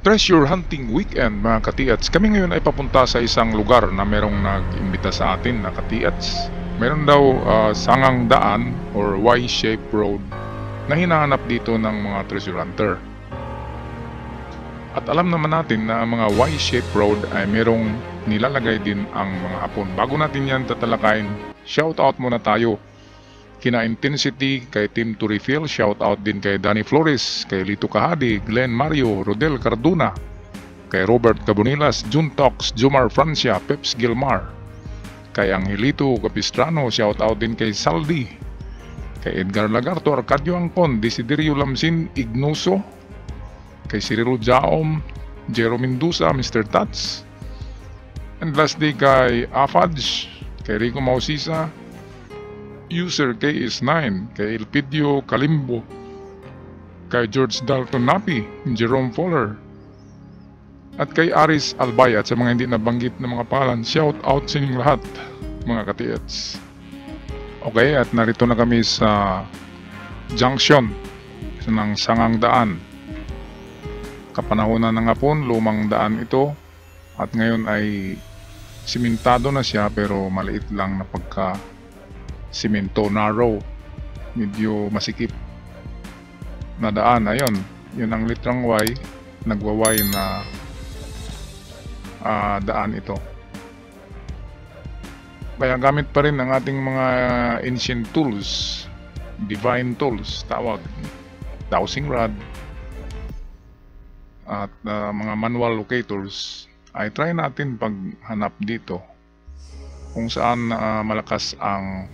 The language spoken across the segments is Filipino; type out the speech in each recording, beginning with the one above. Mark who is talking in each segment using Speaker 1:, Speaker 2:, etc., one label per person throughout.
Speaker 1: Treasure Hunting Weekend mga katiats. Kami ngayon ay papunta sa isang lugar na merong nag-imbita sa atin na katiats. Meron daw sangang daan or Y-shaped road na hinahanap dito ng mga treasure hunter. At alam naman natin na ang mga Y-shaped road ay merong nilalagay din ang mga Hapon. Bago natin yan tatalakayin, shoutout muna tayo kina Intensity, kay Team to Refill, shout out din kay Danny Flores, kay Lito Kahadi, Glenn Mario, Rodel Carduna, kay Robert Cabonilas, Juntox, Jumar Francia, Peps Gilmar, kay Angelito Capistrano, shout out din kay Saldi, kay Edgar Lagarto, Arcadio Angkon, Desiderio Lamsin, Ignuso, kay Cirilo Jaom, Jero Mendoza, Mr. Tats, and lastly kay Afaj, kay Rico Mausisa, User KS9, kay Elpidio Kalimbo, kay George Dalton Napi, Jerome Fowler, at kay Aris Albay. At sa mga hindi nabanggit na mga pangalan, shout out sa inyong lahat mga katiats. Okay, at narito na kami sa junction ng Sangang Daan. Kapanahonan ng Hapon, lumang daan ito, at ngayon ay simentado na siya pero maliit lang na pagka simento, narrow, medyo masikip na daan. Ayun, yun ang litrang Y, nagwa-Y na daan ito. Kaya gamit pa rin ang ating mga ancient tools, divine tools, tawag, dowsing rod, at mga manual locators. Ay try natin paghanap dito kung saan malakas ang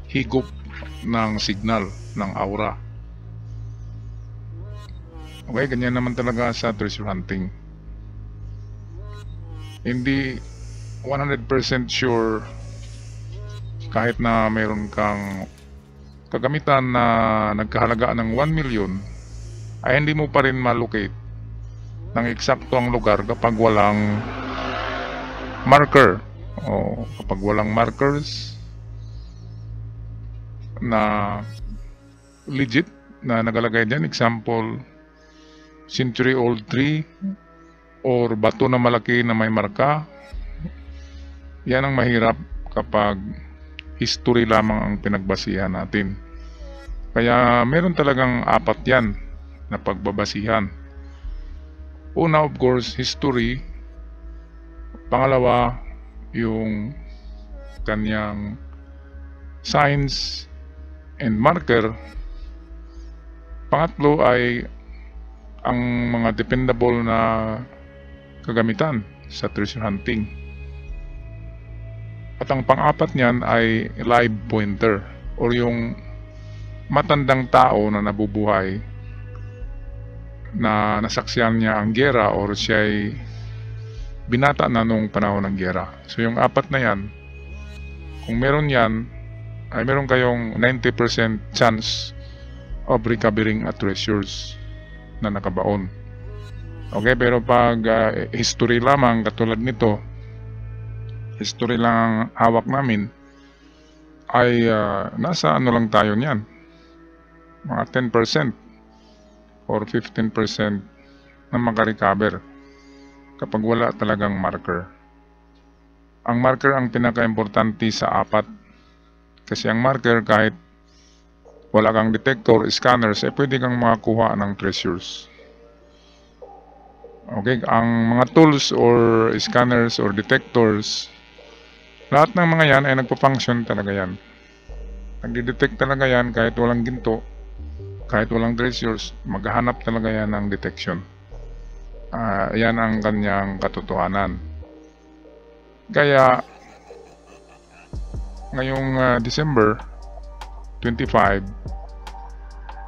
Speaker 1: higop ng signal ng aura. Okay, ganyan naman talaga sa treasure hunting. Hindi 100% sure kahit na mayroon kang kagamitan na nagkahalaga ng 1 million, ay hindi mo pa rin malocate ng eksakto ang lugar kapag walang marker o kapag walang markers na legit na nagalagay dyan. Example, century old tree or bato na malaki na may marka. Yan ang mahirap kapag history lamang ang pinagbasihan natin. Kaya meron talagang apat yan na pagbabasihan. Una, of course, history. Pangalawa, yung kanyang signs and marker. Pangatlo ay ang mga dependable na kagamitan sa treasure hunting. At ang pang-apat niyan ay live pointer or yung matandang tao na nabubuhay na nasaksihan niya ang giyera or siya ay binata na nung panahon ng giyera. So yung apat na yan, kung meron yan, ay meron kayong 90% chance of recovering a treasures na nakabaon. Okay, pero pag history lamang katulad nito, history lang ang hawak namin, ay nasa ano lang tayo niyan, mga 10% or 15% na makarecover kapag wala talagang marker. Ang marker ang pinaka-importante sa apat. Kasi ang marker, kahit wala kang detector, scanners, pwede kang makakuha ng treasures. Okay, ang mga tools or scanners or detectors, lahat ng mga yan ay nagpa-function talaga yan. Nagde-detect talaga yan kahit walang ginto, kahit walang treasures, maghahanap talaga yan ng detection. Yan ang kanyang katotohanan. Kaya ngayong December 25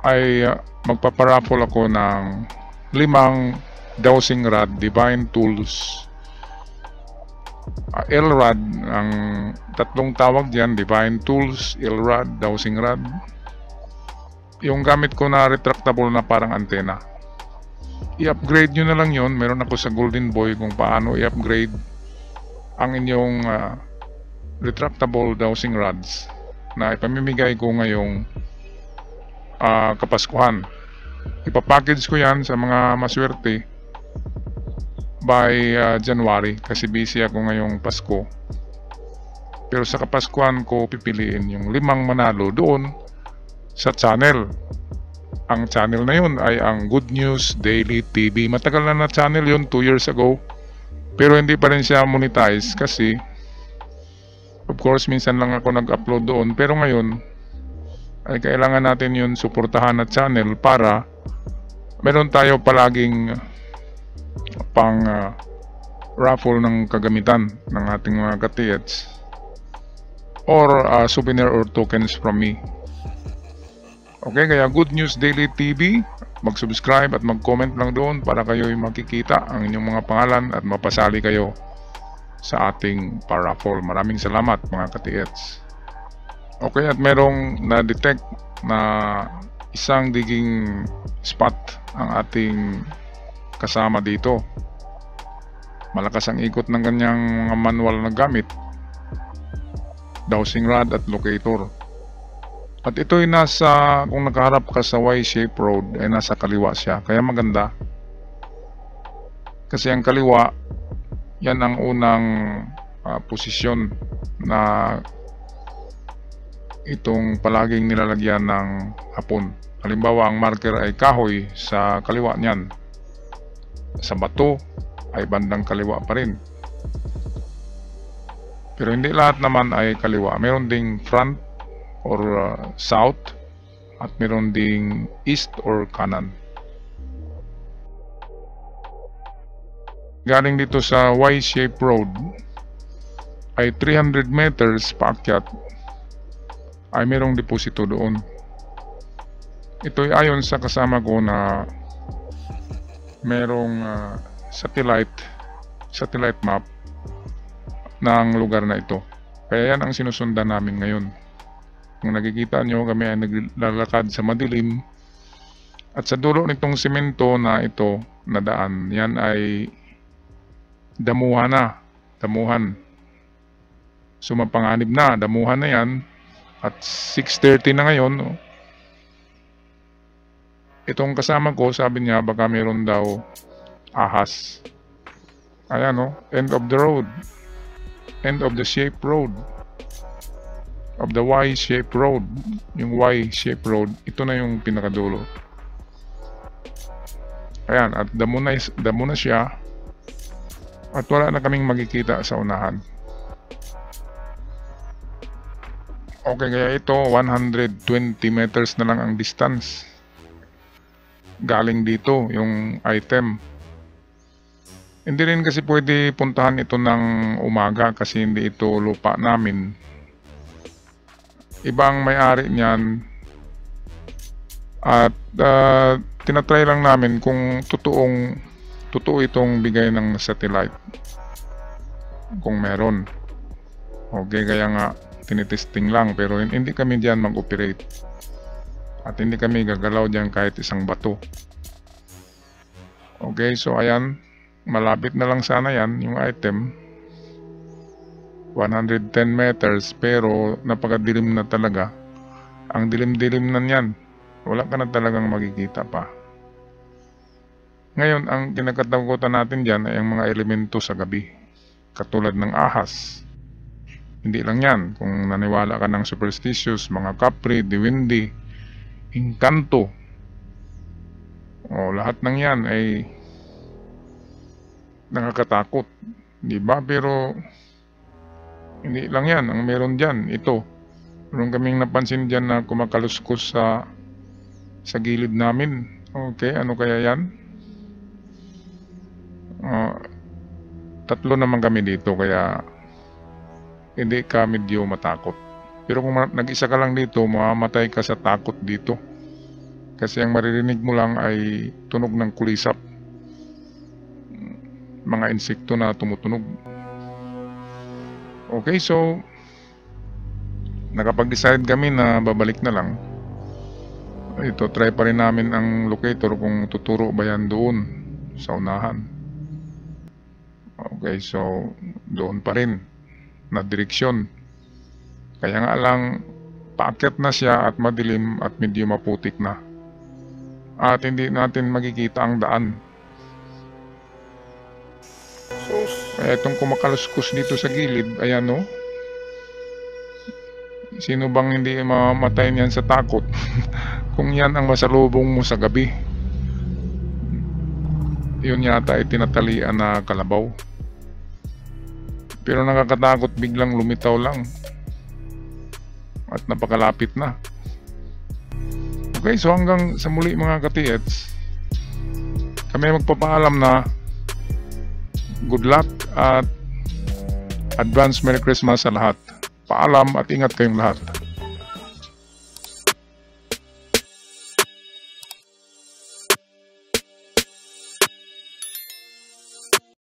Speaker 1: ay magpaparaffle ako ng 5 dowsing rod divine tools. L-rod ang tatlong tawag diyan, divine tools, L-rod, dowsing rod. Yung gamit ko na retractable na parang antena, i-upgrade nyo na lang yon. Meron ako sa Golden Boy kung paano i-upgrade ang inyong retractable dowsing rods na ipamimigay ko ngayong Kapaskuhan. Ipapackage ko yan sa mga maswerte by January kasi busy ako ngayong Pasko. Pero sa Kapaskuhan ko pipiliin yung 5 manalo doon sa channel. Ang channel na yun ay ang Good News Daily TV. Matagal na channel yun, 2 years ago. Pero hindi pa rin siya monetize kasi of course minsan lang ako nag-upload doon. Pero ngayon ay kailangan natin yun suportahan na channel para meron tayo palaging pang raffle ng kagamitan ng ating mga ka-TH or souvenir or tokens from me. Okay, kaya Good News Daily TV, mag-subscribe at mag-comment lang doon para kayo makikita ang inyong mga pangalan at mapasali kayo sa ating paraffle. Maraming salamat mga ka-TH. Okay, at merong na-detect na isang digging spot ang ating kasama dito. Malakas ang ikot ng kanyang mga manual na gamit, dowsing rod at locator. At ito'y nasa, kung nakaharap ka sa Y-shape road, ay nasa kaliwa siya. Kaya maganda. Kasi ang kaliwa, yan ang unang posisyon na itong palaging nilalagyan ng hapon. Halimbawa, ang marker ay kahoy, sa kaliwa niyan. Sa bato, ay bandang kaliwa pa rin. Pero hindi lahat naman ay kaliwa. Meron ding front or south at meron ding east or kanan. Galing dito sa Y-shape road ay 300 meters paakyat ay merong deposito doon. Ito ay ayon sa kasama ko na merong satellite map ng lugar na ito. Kaya yan ang sinusundan namin ngayon. Kung nakikita nyo, kami ay naglalakad sa madilim at sa dulo nitong simento na ito na daan, yan ay damuhan. Sumapanganib na, damuhan na yan at 6:30 na ngayon. Itong kasama ko, sabi niya baka meron daw ahas. Ayan end of the road, end of the shape road, of the Y-shape road. Yung Y-shape road, ito na yung pinakadulo. Ayan, at damo na siya at wala na kaming makikita sa unahan. Okay, kaya ito 120 meters na lang ang distance galing dito yung item. Hindi rin kasi pwede puntahan ito ng umaga kasi hindi ito lupa namin. Ibang may-ari niyan at tinatry lang namin kung totoo itong bigay ng satellite, kung meron. Okay, kaya nga tinitesting lang, pero hindi kami diyan mag-operate at hindi kami gagalaw diyan kahit isang bato. Okay, so ayan, malapit na lang sana yan yung item. 110 meters pero napakadilim na talaga. Ang dilim-dilim na niyan, wala ka na talagang makikita pa. Ngayon, ang kinakatakutan natin dyan ay ang mga elemento sa gabi, katulad ng ahas. Hindi lang yan, kung naniwala ka ng superstitious, mga kapre, diwindi, engkanto, lahat ng yan ay nakakatakot, di ba? Pero hindi lang yan ang meron dyan. Ito, meron kaming napansin dyan na kumakaluskos sa gilid namin. Okay, ano kaya yan? 3 naman kami dito, kaya hindi ka medyo matakot. Pero kung nag-isa ka lang dito, mamamatay ka sa takot dito. Kasi ang maririnig mo lang ay tunog ng kulisap, mga insekto na tumutunog. Okay, so nakapag-decide kami na babalik na lang. Ito, try pa rin namin ang locator kung tuturo ba yan doon sa unahan. Okay, so doon pa rin na direksyon. Kaya nga lang paakyat na siya at madilim at medyo maputik na. At hindi natin makikita ang daan. Kaya itong kumakaluskus dito sa gilid, ayan no. Sino bang hindi mamamatay niyan sa takot kung yan ang masalubong mo sa gabi? Yun yata ay tinatalian na kalabaw. Pero nakakatakot, biglang lumitaw lang at napakalapit na. Okay, so hanggang sa muli mga ka-TX, kami magpapaalam na good luck at advance Merry Christmas sa lahat. Paalam at ingat kayong lahat.